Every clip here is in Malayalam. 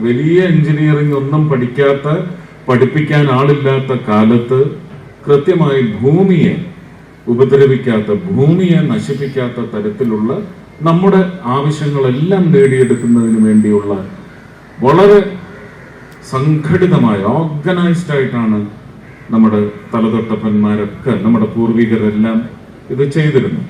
വലിയ എഞ്ചിനീയറിംഗ് ഒന്നും പഠിപ്പിക്കാൻ ആളില്ലാത്ത കാലത്ത് കൃത്യമായി ഭൂമിയെ ഉപദ്രവിക്കാത്ത, ഭൂമിയെ നശിപ്പിക്കാത്ത തരത്തിലുള്ള നമ്മുടെ ആവശ്യങ്ങളെല്ലാം നേടിയെടുക്കുന്നതിന് വേണ്ടിയുള്ള വളരെ സംഘടിതമായ, ഓർഗനൈസ്ഡ് ആയിട്ടാണ് നമ്മുടെ തലതൊട്ടപ്പന്മാരൊക്കെ, നമ്മുടെ പൂർവികരെല്ലാം ഇത് ചെയ്തിരുന്നു.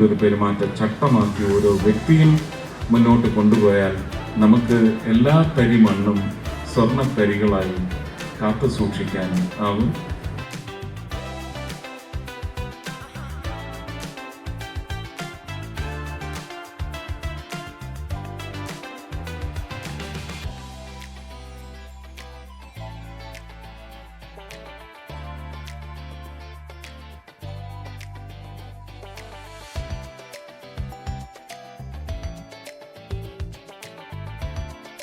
ഒരു പെരുമാറ്റ ചട്ടമാക്കി ഓരോ വ്യക്തിയും മുന്നോട്ട് കൊണ്ടുപോയാൽ നമുക്ക് എല്ലാ തരി മണ്ണും സ്വർണ്ണത്തരികളായി കാത്തു സൂക്ഷിക്കാൻ ആവും.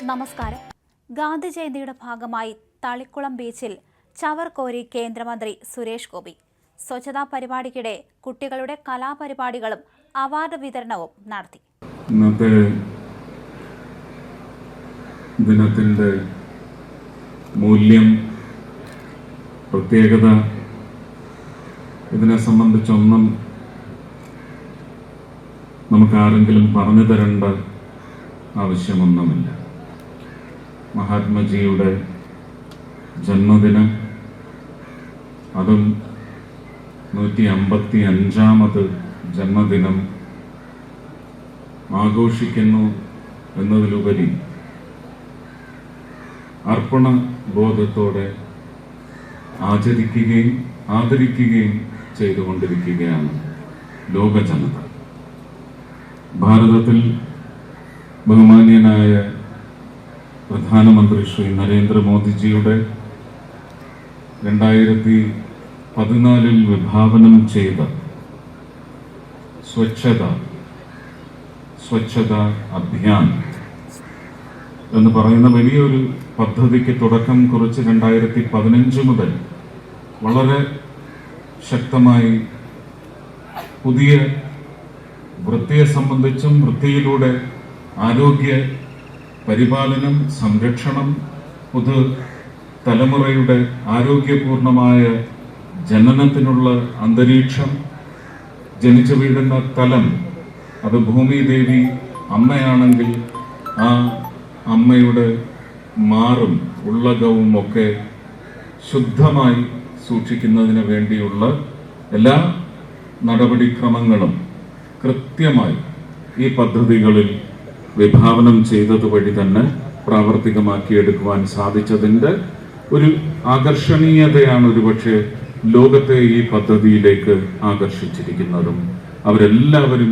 നമസ്കാരം. ഗാന്ധി ജയന്തിയുടെ ഭാഗമായി തളിക്കുളം ബീച്ചിൽ ചവർ കോരി കേന്ദ്രമന്ത്രി സുരേഷ് ഗോപി. സ്വച്ഛതാ പരിപാടിക്കിടെ കുട്ടികളുടെ കലാപരിപാടികളും അവാർഡ് വിതരണവും നടത്തി. ഇന്നത്തെ ദിനത്തിന്റെ മൂല്യം, പ്രത്യേകത ഇതിനെ സംബന്ധിച്ചൊന്നും നമുക്ക് ആരെങ്കിലും പറഞ്ഞു തരേണ്ട ആവശ്യമൊന്നുമില്ല. മഹാത്മജിയുടെ ജന്മദിനം, അതും 155ാമത് ജന്മദിനം ആഘോഷിക്കുന്നു എന്നതിലുപരി അർപ്പണ ബോധത്തോടെ ആചരിക്കുകയും ആദരിക്കുകയും ചെയ്തുകൊണ്ടിരിക്കുകയാണ് ലോക ജനത. ഭാരതത്തിൽ ബഹുമാന്യനായ പ്രധാനമന്ത്രി ശ്രീ നരേന്ദ്രമോദിജിയുടെ 2014 വിഭാവനം ചെയ്ത സ്വച്ഛത അഭിയാൻ എന്ന് പറയുന്ന വലിയൊരു പദ്ധതിക്ക് തുടക്കം കുറിച്ച് 2015 മുതൽ വളരെ ശക്തമായി പുതിയ വൃത്തിയെ സംബന്ധിച്ചും വൃത്തിയിലൂടെ ആരോഗ്യ പരിപാലനം, സംരക്ഷണം, പുതു തലമുറയുടെ ആരോഗ്യപൂർണമായ ജനനത്തിനുള്ള അന്തരീക്ഷം, ജനിച്ചു വീഴുന്ന തലം, അത് ഭൂമി ദേവി അമ്മയാണെങ്കിൽ ആ അമ്മയുടെ മാറും ഉള്ളകവും ഒക്കെ ശുദ്ധമായി സൂക്ഷിക്കുന്നതിന് വേണ്ടിയുള്ള എല്ലാ നടപടിക്രമങ്ങളും കൃത്യമായി ഈ പദ്ധതികളിൽ വിഭാവനം ചെയ്തത് വഴി തന്നെ പ്രാവർത്തികമാക്കിയെടുക്കുവാൻ സാധിച്ചതിൻ്റെ ഒരു ആകർഷണീയതയാണ് ഒരുപക്ഷെ ലോകത്തെ ഈ പദ്ധതിയിലേക്ക് ആകർഷിച്ചിരിക്കുന്നതും. അവരെല്ലാവരും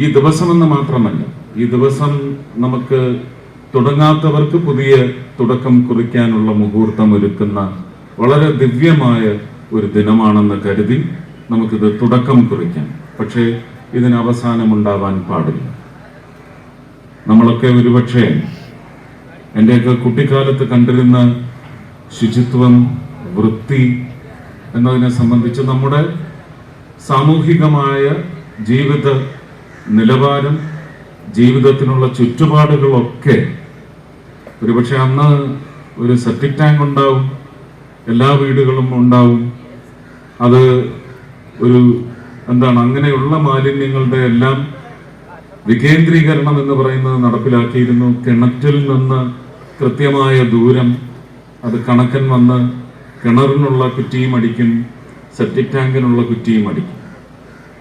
ഈ ദിവസമെന്ന് മാത്രമല്ല, ഈ ദിവസം നമുക്ക് തുടങ്ങാത്തവർക്ക് പുതിയ തുടക്കം കുറിക്കാനുള്ള മുഹൂർത്തം ഒരുക്കുന്ന വളരെ ദിവ്യമായ ഒരു ദിനമാണെന്ന് കരുതി നമുക്കിത് തുടക്കം കുറിക്കാം. പക്ഷേ ഇതിന് അവസാനമുണ്ടാവാൻ പാടില്ല. നമ്മളൊക്കെ ഒരുപക്ഷെ എൻ്റെയൊക്കെ കുട്ടിക്കാലത്ത് കണ്ടിരുന്ന ശുചിത്വം, വൃത്തി എന്നതിനെ സംബന്ധിച്ച് നമ്മുടെ സാമൂഹികമായ ജീവിത നിലവാരം, ജീവിതത്തിനുള്ള ചുറ്റുപാടുകളൊക്കെ ഒരുപക്ഷെ അന്ന് ഒരു സെപ്റ്റിക് ടാങ്ക് ഉണ്ടാവും, എല്ലാ വീടുകളും ഉണ്ടാവും. അത് ഒരു അങ്ങനെയുള്ള മാലിന്യങ്ങളുടെ എല്ലാം വികേന്ദ്രീകരണം എന്ന് പറയുന്നത് നടപ്പിലാക്കിയിരുന്നു. കിണറ്റിൽ നിന്ന് കൃത്യമായ ദൂരം, അത് കണക്കൻ വന്ന് കിണറിനുള്ള കുറ്റിയും അടിക്കും, സെപ്റ്റിക് ടാങ്കിനുള്ള കുറ്റിയും അടിക്കും.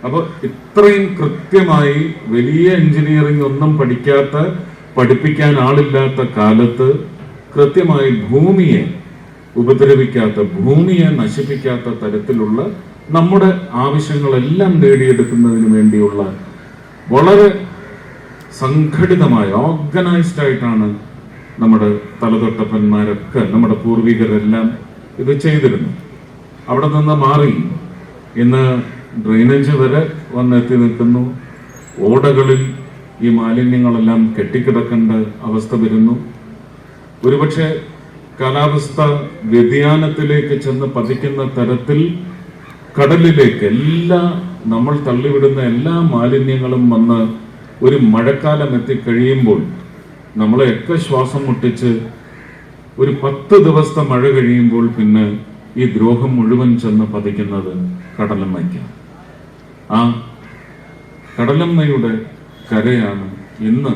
അപ്പോൾ ഇത്രയും കൃത്യമായി വലിയ എഞ്ചിനീയറിംഗ് ഒന്നും പഠിപ്പിക്കാൻ ആളില്ലാത്ത കാലത്ത് കൃത്യമായി ഭൂമിയെ ഉപദ്രവിക്കാത്ത, ഭൂമിയെ നശിപ്പിക്കാത്ത തരത്തിലുള്ള നമ്മുടെ ആവശ്യങ്ങളെല്ലാം നേടിയെടുക്കുന്നതിന് വേണ്ടിയുള്ള വളരെ സംഘടിതമായ, ഓർഗനൈസ്ഡ് ആയിട്ടാണ് നമ്മുടെ തലതൊട്ടപ്പന്മാരൊക്കെ, നമ്മുടെ പൂർവികരെല്ലാം ഇത് ചെയ്തിരുന്നു. അവിടെ നിന്ന് മാറി ഇന്ന് ഡ്രെയിനേജ് വരെ വന്നെത്തി നിൽക്കുന്നു. ഓടകളിൽ ഈ മാലിന്യങ്ങളെല്ലാം കെട്ടിക്കിടക്കേണ്ട അവസ്ഥ വരുന്നു. ഒരുപക്ഷെ കാലാവസ്ഥ വ്യതിയാനത്തിലേക്ക് ചെന്ന് പതിക്കുന്ന തരത്തിൽ കടലിലേക്ക് നമ്മൾ തള്ളിവിടുന്ന എല്ലാ മാലിന്യങ്ങളും വന്ന് ഒരു മഴക്കാലം എത്തിക്കഴിയുമ്പോൾ നമ്മളെയൊക്കെ ശ്വാസം മുട്ടിച്ച് ഒരു 10 ദിവസത്തെ മഴ കഴിയുമ്പോൾ പിന്നെ ഈ ദ്രോഹം മുഴുവൻ ചെന്ന് പതിക്കുന്നത് കടലമ്മയ്ക്കാണ്. ആ കടലമ്മയുടെ കരയാണ് ഇന്ന്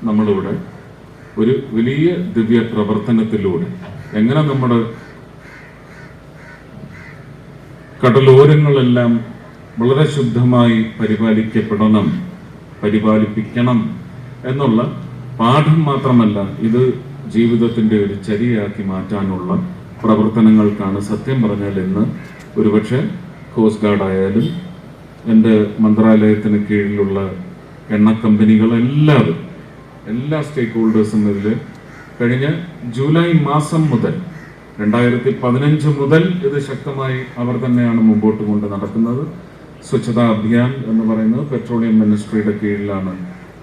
നമ്മളിവിടെ ഒരു വലിയ ദിവ്യ പ്രവർത്തനത്തിലൂടെ എങ്ങനെ നമ്മുടെ കടലോരങ്ങളെല്ലാം വളരെ ശുദ്ധമായി പരിപാലിപ്പിക്കണം എന്നുള്ള പാഠം മാത്രമല്ല, ഇത് ജീവിതത്തിന്റെ ഒരു ചര്യയാക്കി മാറ്റാനുള്ള പ്രവർത്തനങ്ങൾക്കാണ് സത്യം പറഞ്ഞാൽ ഇന്ന് ഒരുപക്ഷെ കോസ്റ്റ് ഗാർഡ് ആയാലും എൻ്റെ മന്ത്രാലയത്തിന് കീഴിലുള്ള എണ്ണ കമ്പനികൾ എല്ലാ സ്റ്റേക്ക് ഹോൾഡേഴ്സും ഇതിൽ കഴിഞ്ഞ ജൂലൈ മാസം മുതൽ 2015 മുതൽ ഇത് ശക്തമായി അവർ തന്നെയാണ് മുമ്പോട്ട് കൊണ്ട് നടക്കുന്നത്. സ്വച്ഛതാ അഭിയാൻ എന്ന് പറയുന്നത് പെട്രോളിയം മിനിസ്ട്രിയുടെ കീഴിലാണ്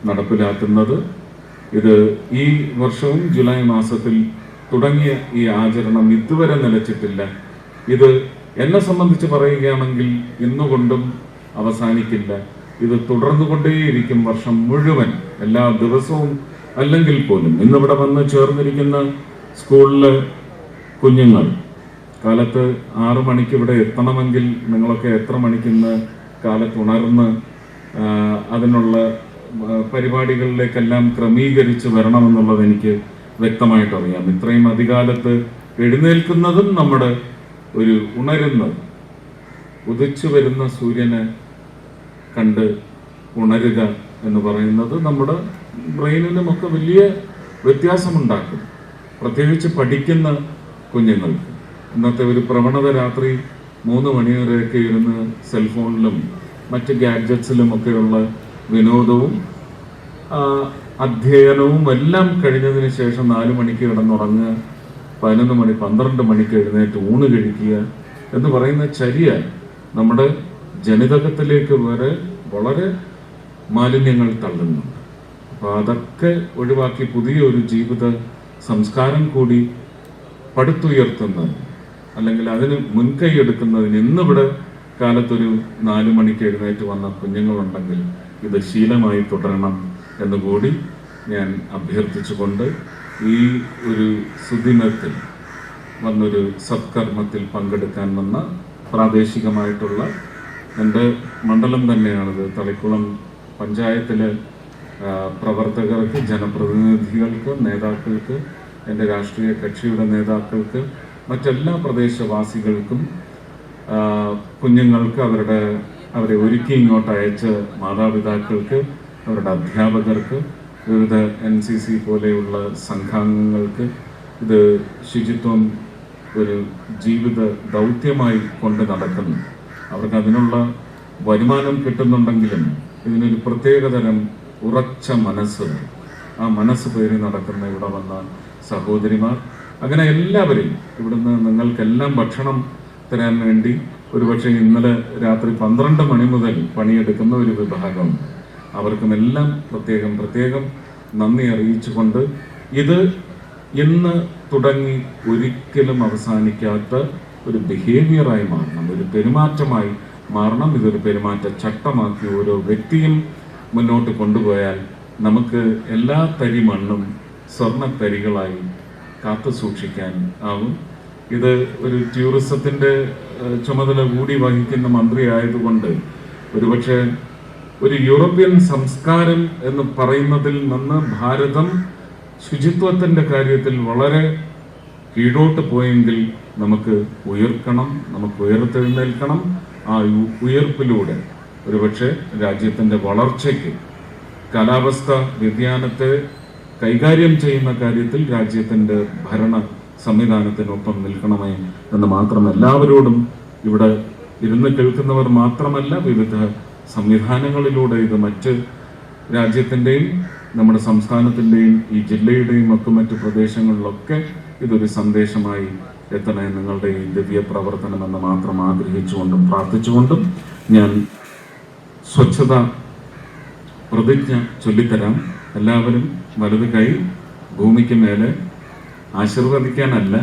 നടപ്പിലാക്കുന്നത്. ഇത് ഈ വർഷവും ജൂലൈ മാസത്തിൽ തുടങ്ങിയ ഈ ആചരണം ഇതുവരെ നിലച്ചിട്ടില്ല. ഇത് എന്നെ സംബന്ധിച്ച് പറയുകയാണെങ്കിൽ ഇന്നുകൊണ്ടും അവസാനിക്കില്ല. ഇത് തുടർന്നുകൊണ്ടേയിരിക്കും വർഷം മുഴുവൻ, എല്ലാ ദിവസവും അല്ലെങ്കിൽ പോലും. ഇന്നിവിടെ വന്ന് ചേർന്നിരിക്കുന്ന സ്കൂളിലെ കുഞ്ഞുങ്ങൾ കാലത്ത് 6 മണിക്ക് ഇവിടെ എത്തണമെങ്കിൽ നിങ്ങളൊക്കെ എത്ര മണിക്കിന്ന് കാലത്ത് ഉണർന്ന് അതിനുള്ള പരിപാടികളിലേക്കെല്ലാം ക്രമീകരിച്ച് വരണമെന്നുള്ളത് എനിക്ക് വ്യക്തമായിട്ടറിയാം. ഇത്രയും അധികാലത്ത് എഴുന്നേൽക്കുന്നതും നമ്മുടെ ഒരു ഉണരുന്നത്, ഉദിച്ചു വരുന്ന സൂര്യനെ കണ്ട് ഉണരുക എന്ന് പറയുന്നത് നമ്മുടെ ബ്രെയിനിലുമൊക്കെ വലിയ വ്യത്യാസമുണ്ടാക്കും. പ്രത്യേകിച്ച് പഠിക്കുന്ന കുഞ്ഞുങ്ങൾക്ക് ഇന്നത്തെ ഒരു പ്രവണത രാത്രി 3 മണി വരെയൊക്കെ ഇരുന്ന് സെൽഫോണിലും മറ്റ് ഗാഡ്ജറ്റ്സിലും ഒക്കെയുള്ള വിനോദവും അധ്യയനവും എല്ലാം കഴിഞ്ഞതിന് ശേഷം 4 മണിക്ക് കിടന്നുറങ്ങുക, 11 മണി 12 മണിക്ക് എഴുന്നേറ്റ് ഊണ് കഴിക്കുക എന്ന് പറയുന്ന ചര്യ നമ്മുടെ ജനിതകത്തിലേക്ക് വരെ വളരെ മാലിന്യങ്ങൾ തള്ളുന്നുണ്ട്. അപ്പോൾ അതൊക്കെ ഒഴിവാക്കി പുതിയ ഒരു ജീവിത സംസ്കാരം കൂടി പടുത്തുയർത്തുന്നതിന് അല്ലെങ്കിൽ അതിന് മുൻകൈ എടുക്കുന്നതിന് ഇന്നിവിടെ കാലത്തൊരു 4 മണിക്ക് എഴുന്നേറ്റ് വന്ന കുഞ്ഞുങ്ങളുണ്ടെങ്കിൽ ഇത് ശീലമായി തുടരണം എന്നുകൂടി ഞാൻ അഭ്യർത്ഥിച്ചുകൊണ്ട് ഈ ഒരു സുദിനത്തിൽ വന്നൊരു സത്കർമ്മത്തിൽ പങ്കെടുക്കാൻ വന്ന പ്രാദേശികമായിട്ടുള്ള എൻ്റെ മണ്ഡലം തന്നെയാണിത്, തളിക്കുളം പഞ്ചായത്തിലെ പ്രവർത്തകർക്ക്, ജനപ്രതിനിധികൾക്ക്, നേതാക്കൾക്ക്, എൻ്റെ രാഷ്ട്രീയ കക്ഷിയുടെ നേതാക്കൾക്ക്, മറ്റെല്ലാ പ്രദേശവാസികൾക്കും, കുഞ്ഞുങ്ങൾക്ക്, അവരെ ഒരുക്കി ഇങ്ങോട്ട് അയച്ച മാതാപിതാക്കൾക്ക്, അവരുടെ അധ്യാപകർക്ക്, വിവിധ NCC പോലെയുള്ള സംഘാംഗങ്ങൾക്ക് ഇത് ശുചിത്വം ഒരു ജീവിത ദൗത്യമായി കൊണ്ട് നടക്കുന്നു. അവർക്ക് അതിനുള്ള വരുമാനം കിട്ടുന്നുണ്ടെങ്കിലും ഇതിനൊരു പ്രത്യേകതരം ഉറച്ച മനസ്സ്, ആ മനസ്സ് പേരി നടക്കുന്ന ഇവിടെ വന്ന സഹോദരിമാർ, അങ്ങനെ എല്ലാവരെയും ഇവിടുന്ന് നിങ്ങൾക്കെല്ലാം ഭക്ഷണം തരാൻ വേണ്ടി ഒരുപക്ഷെ ഇന്നലെ രാത്രി 12 മണി മുതൽ പണിയെടുക്കുന്ന ഒരു വിഭാഗമുണ്ട്. അവർക്കുമെല്ലാം പ്രത്യേകം നന്ദി അറിയിച്ചുകൊണ്ട് ഇത് ഇന്ന് തുടങ്ങി ഒരിക്കലും അവസാനിക്കാത്ത ഒരു ബിഹേവിയറായി മാറണം, ഒരു പെരുമാറ്റമായി മാറണം. ഇതൊരു പെരുമാറ്റ ചട്ടമാക്കി ഓരോ വ്യക്തിയും മുന്നോട്ട് കൊണ്ടുപോയാൽ നമുക്ക് എല്ലാ തരി മണ്ണും സ്വർണ്ണത്തരികളായി കാത്തു സൂക്ഷിക്കാൻ ആവും. ഇത് ഒരു ടൂറിസത്തിന്റെ ചുമതല കൂടി വഹിക്കുന്ന മന്ത്രി ആയതുകൊണ്ട് ഒരുപക്ഷെ ഒരു യൂറോപ്യൻ സംസ്കാരം എന്ന് പറയുന്നതിൽ നിന്ന് ഭാരതം ശുചിത്വത്തിന്റെ കാര്യത്തിൽ വളരെ കീഴോട്ട് പോയെങ്കിൽ നമുക്ക് ഉയർക്കണം, നമുക്ക് ഉയർത്തെഴുന്നേൽക്കണം. ആ ഉയർപ്പിലൂടെ ഒരുപക്ഷെ രാജ്യത്തിന്റെ വളർച്ചയ്ക്ക്, കാലാവസ്ഥ വ്യതിയാനത്തെ കൈകാര്യം ചെയ്യുന്ന കാര്യത്തിൽ രാജ്യത്തിന്റെ ഭരണ സംവിധാനത്തിനൊപ്പം നിൽക്കണമേ എന്ന് മാത്രം എല്ലാവരോടും ഇവിടെ ഇരുന്ന് കേൾക്കുന്നവർ മാത്രമല്ല, വിവിധ സംവിധാനങ്ങളിലൂടെ ഇത് മറ്റ് രാജ്യത്തിൻ്റെയും നമ്മുടെ സംസ്ഥാനത്തിൻ്റെയും ഈ ജില്ലയുടെയും ഒക്കെ മറ്റു പ്രദേശങ്ങളിലൊക്കെ ഇതൊരു സന്ദേശമായി എത്തണേ നിങ്ങളുടെ ഈ ദിവ്യ പ്രവർത്തനമെന്ന് മാത്രം ആഗ്രഹിച്ചുകൊണ്ടും പ്രാർത്ഥിച്ചുകൊണ്ടും ഞാൻ സ്വച്ഛത പ്രതിജ്ഞ ചൊല്ലിത്തരാം. എല്ലാവരും വലത് കൈ ഭൂമിക്ക് മേലെ ആശീർവദിക്കാനല്ല,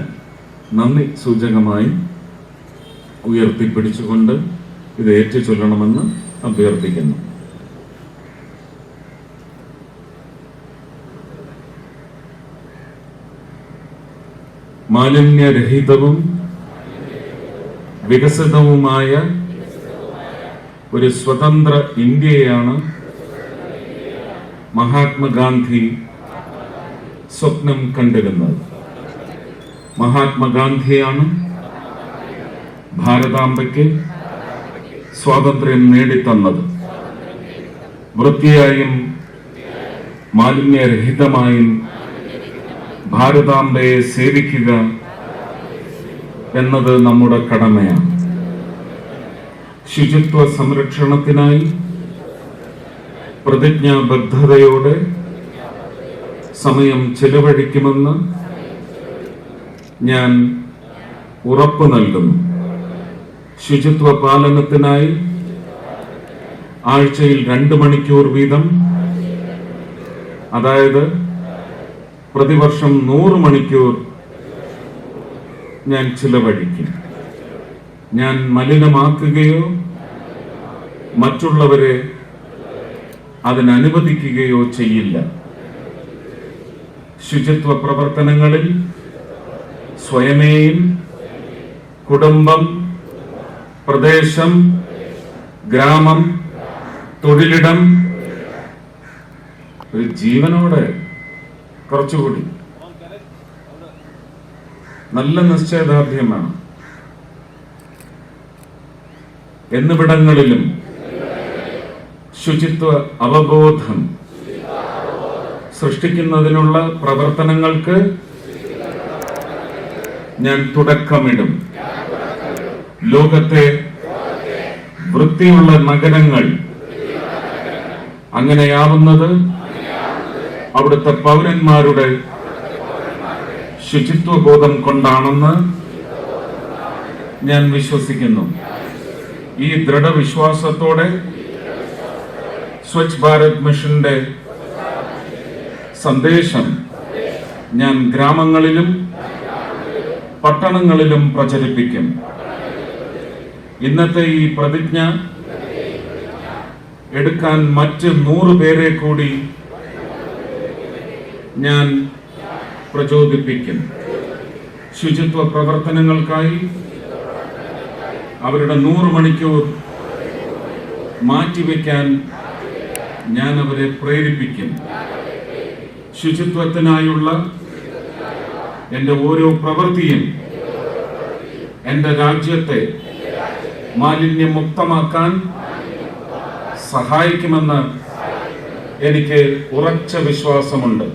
നന്ദി സൂചകമായി ഉയർത്തിപ്പിടിച്ചുകൊണ്ട് ഇത് ഏറ്റു ചൊല്ലണമെന്ന് അഭ്യർത്ഥിക്കുന്നു. മാലിന്യരഹിതവും വികസിതവുമായ ഒരു സ്വതന്ത്ര ഇന്ത്യയാണ് മഹാത്മാഗാന്ധി സ്വപ്നം കണ്ടിരുന്നത്. മഹാത്മാഗാന്ധിയാണ് ഭാരതാംബയ്ക്ക് സ്വാതന്ത്ര്യം നേടിത്തന്നത്. വൃത്തിയായും മാലിന്യരഹിതമായും ഭാരതാംബയെ സേവിക്കുക എന്നത് നമ്മുടെ കടമയാണ്. ശുചിത്വ സംരക്ഷണത്തിനായി പ്രതിജ്ഞാബദ്ധതയോടെ സമയം ചെലവഴിക്കുമെന്ന് ഞാൻ ഉറപ്പു നൽകുന്നു. ശുചിത്വ പാലനത്തിനായി ആഴ്ചയിൽ 2 മണിക്കൂർ വീതം, അതായത് പ്രതിവർഷം 100 മണിക്കൂർ ഞാൻ ചിലവഴിക്കും. ഞാൻ മലിനമാക്കുകയോ മറ്റുള്ളവരെ അതിനനുവദിക്കുകയോ ചെയ്യില്ല. ശുചിത്വ പ്രവർത്തനങ്ങളിൽ സ്വയമേയും കുടുംബം, പ്രദേശം, ഗ്രാമം, തൊഴിലിടം, ഒരു ജീവനോടെ കുറച്ചുകൂടി നല്ല നിശ്ചയദാർഢ്യം വേണം. എന്നിവിടങ്ങളിലും ശുചിത്വ അവബോധം സൃഷ്ടിക്കുന്നതിനുള്ള പ്രവർത്തനങ്ങൾക്ക് ഞാൻ തുടക്കമിടും. ലോകത്തെ വൃത്തിയുള്ള നഗരങ്ങൾ അങ്ങനെയാവുന്നത് അവിടുത്തെ പൗരന്മാരുടെ ശുചിത്വബോധം കൊണ്ടാണെന്ന് ഞാൻ വിശ്വസിക്കുന്നു. ഈ ദൃഢവിശ്വാസത്തോടെ സ്വച്ഛ് ഭാരത് മിഷന്റെ സന്ദേശം ഞാൻ ഗ്രാമങ്ങളിലും പട്ടണങ്ങളിലും പ്രചരിപ്പിക്കും. ഇന്നത്തെ ഈ പ്രതിജ്ഞ എടുക്കാൻ മറ്റ് 100 പേരെ കൂടി ഞാൻ പ്രചോദിപ്പിക്കും. ശുചിത്വ പ്രവർത്തനങ്ങൾക്കായി അവരുടെ 100 മണിക്കൂർ മാറ്റിവെക്കാൻ ഞാൻ അവരെ പ്രേരിപ്പിക്കും. ശുചിത്വത്തിനായുള്ള എൻ്റെ ഓരോ പ്രവൃത്തിയും എൻ്റെ രാജ്യത്തെ മാലിന്യമുക്തമാക്കാൻ സഹായിക്കുമെന്ന് എനിക്ക് ഉറച്ച വിശ്വാസമുണ്ട്.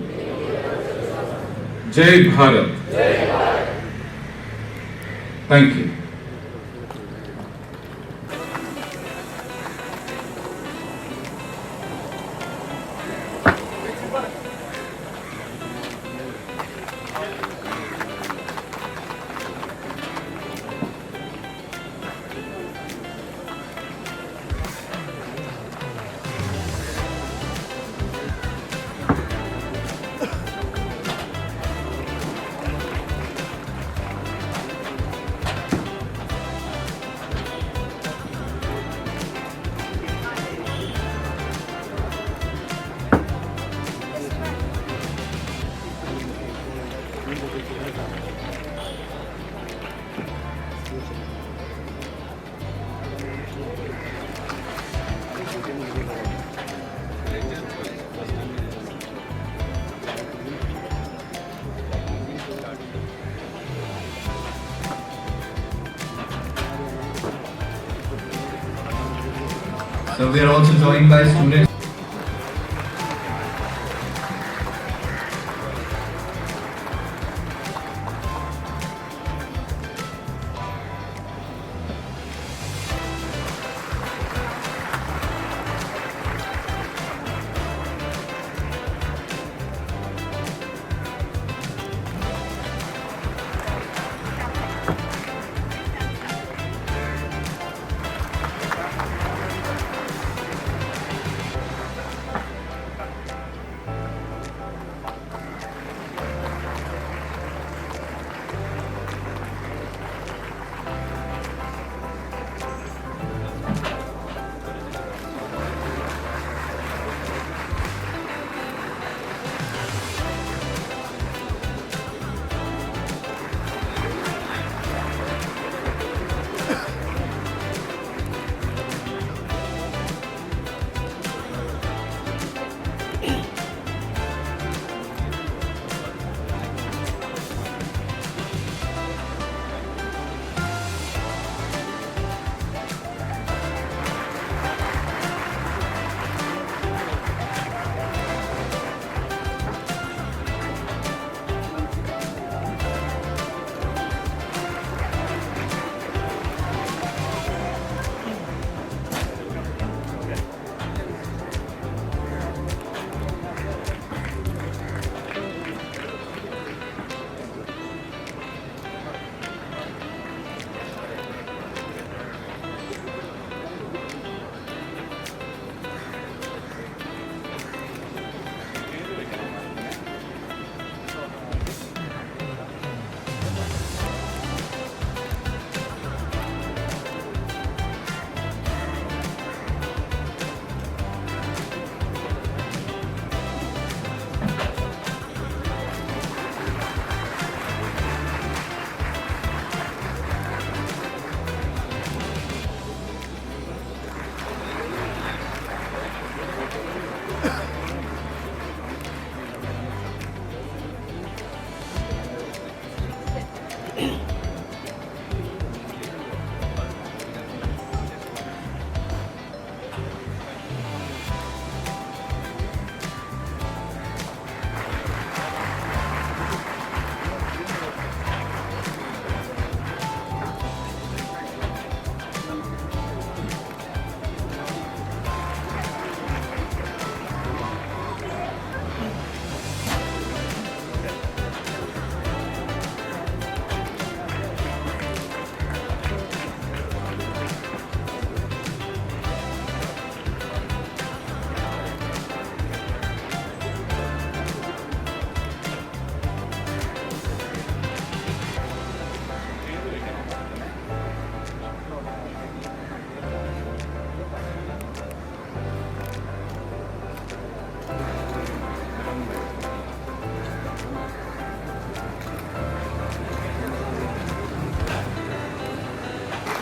Jai Bharat. Thank you. So we are also joined by students.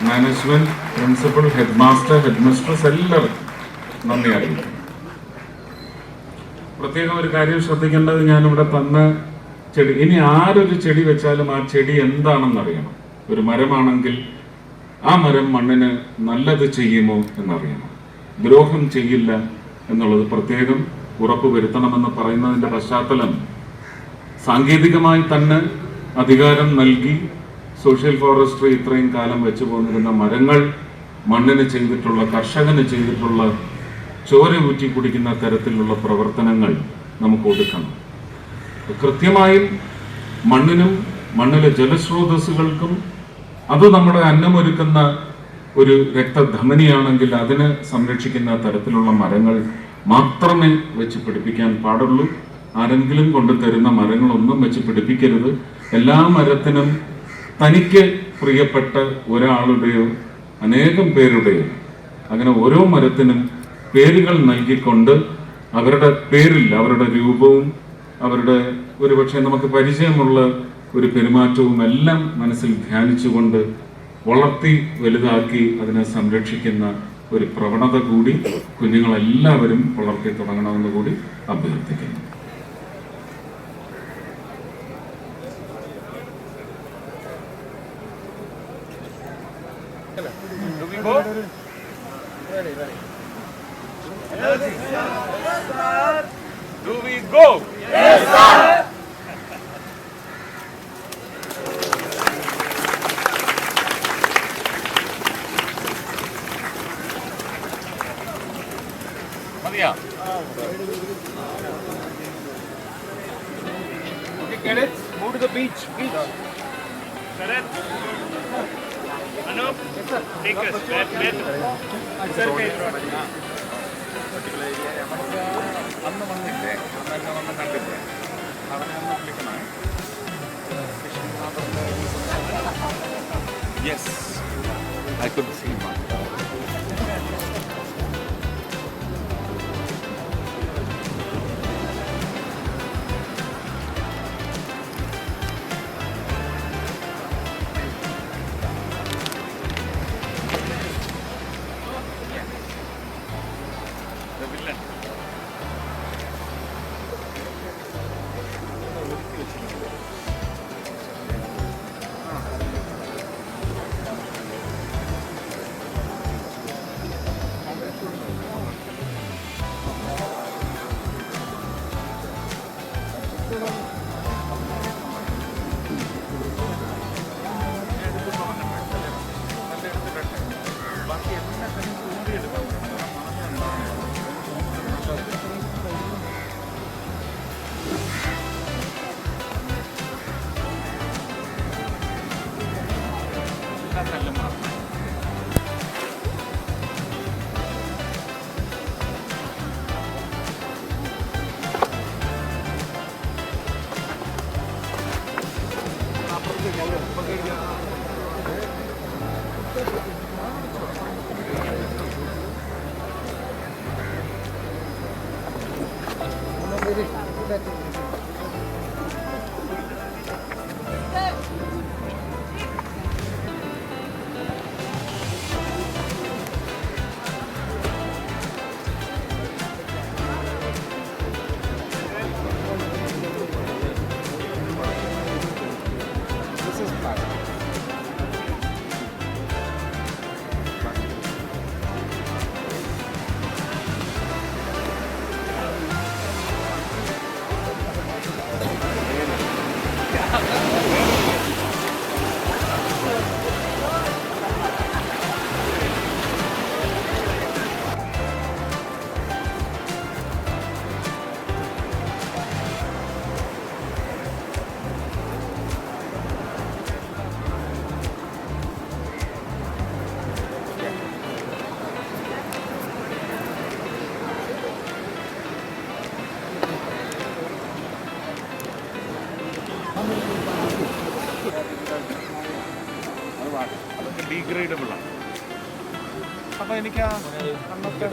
Management, principal, head master, head mistress എല്ലാവർക്കും നന്ദി അറിയിക്കുന്നു. പ്രത്യേകം ഒരു കാര്യം ശ്രദ്ധിക്കേണ്ടത്, ഞാനിവിടെ തന്ന ചെടി, ഇനി ആരൊരു ചെടി വെച്ചാലും ആ ചെടി എന്താണെന്ന് അറിയണം. ഒരു മരമാണെങ്കിൽ ആ മരം മണ്ണിന് നല്ലത് ചെയ്യുമോ എന്നറിയണം, ദ്രോഹം ചെയ്യില്ല എന്നുള്ളത് പ്രത്യേകം ഉറപ്പുവരുത്തണമെന്ന് പറയുന്നതിന്റെ പശ്ചാത്തലം, സാങ്കേതികമായി തന്നെ അധികാരം നൽകി സോഷ്യൽ ഫോറസ്ട്രി ഇത്രയും കാലം വെച്ചു പോന്നിരുന്ന മരങ്ങൾ മണ്ണിന് ചെയ്തിട്ടുള്ള, കർഷകന് ചെയ്തിട്ടുള്ള ചോര ഊറ്റി കുടിക്കുന്ന തരത്തിലുള്ള പ്രവർത്തനങ്ങൾ നമുക്ക് ഒതുക്കണം. കൃത്യമായും മണ്ണിനും മണ്ണിലെ ജലസ്രോതസ്സുകൾക്കും, അത് നമ്മുടെ അന്നമൊരുക്കുന്ന ഒരു രക്തധമനിയാണെങ്കിൽ അതിനെ സംരക്ഷിക്കുന്ന തരത്തിലുള്ള മരങ്ങൾ മാത്രമേ വെച്ച് പിടിപ്പിക്കാൻ പാടുള്ളൂ. ആരെങ്കിലും കൊണ്ടു തരുന്ന മരങ്ങളൊന്നും വെച്ച് പിടിപ്പിക്കരുത്. എല്ലാ മരത്തിനും തനിക്ക് പ്രിയപ്പെട്ട ഒരാളുടെയോ അനേകം പേരുടെയോ, അങ്ങനെ ഓരോ മരത്തിനും പേരുകൾ നൽകിക്കൊണ്ട് അവരുടെ പേരിൽ അവരുടെ രൂപവും അവരുടെ ഒരുപക്ഷെ നമുക്ക് പരിചയമുള്ള ഒരു പെരുമാറ്റവും എല്ലാം മനസ്സിൽ ധ്യാനിച്ചുകൊണ്ട് വളർത്തി വലുതാക്കി അതിനെ സംരക്ഷിക്കുന്ന ഒരു പ്രവണത കൂടി കുഞ്ഞുങ്ങളെല്ലാവരും വളർത്തി തുടങ്ങണമെന്ന് കൂടി അഭ്യർത്ഥിക്കുന്നു. Do we go? Yes, sir. Maria. Okay, cadets, move to the beach. Correct. Anup, yes, sir. Take us. Sir, അന്ന് വന്നില്ലേ, അന്ന് വന്ന് കണ്ടില്ലേ, അവനെ ഒന്ന് വിളിക്കണം. Yes, I could see him. The villain. അതൊക്കെ ഡീഗ്രേഡബിൾ ആണ്. അപ്പൊ എനിക്ക് അന്നത്തെ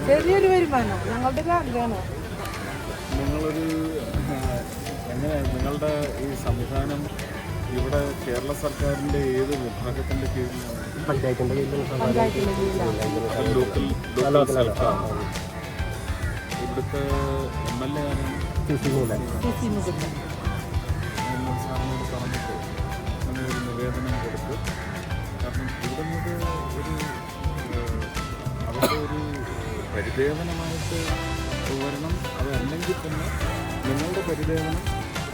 ചെറിയൊരു വരുമാനം ഞങ്ങളുടെ ഒരു ആഗ്രഹമാണ്. നിങ്ങളൊരു എങ്ങനെ നിങ്ങളുടെ ഈ സംവിധാനം ഇവിടെ കേരള സർക്കാരിൻ്റെ ഏത് വിഭാഗത്തിൻ്റെ കീഴിലാണ്? പഞ്ചായത്തിൻ്റെ കീഴിലാണ്. ലോക്കൽ സർക്കാർ. ഇവിടുത്തെ MLA ആരാണ്? സാറിനോട് പറഞ്ഞിട്ട് അങ്ങനെ ഒരു നിവേദനം കൊടുത്ത്, കാരണം ഇവിടെ നിന്നത് ഒരു അവരുടെ ഒരു പരിദേവനമായിട്ട് വരണം. അതല്ലെങ്കിൽ തന്നെ നിങ്ങളുടെ പരിദേവനം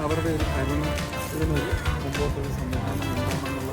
അവരുടെ ഒരു ഭരണം ഇതിനൊരു മുമ്പോട്ടൊരു സംവിധാനം എന്താണെന്നുള്ള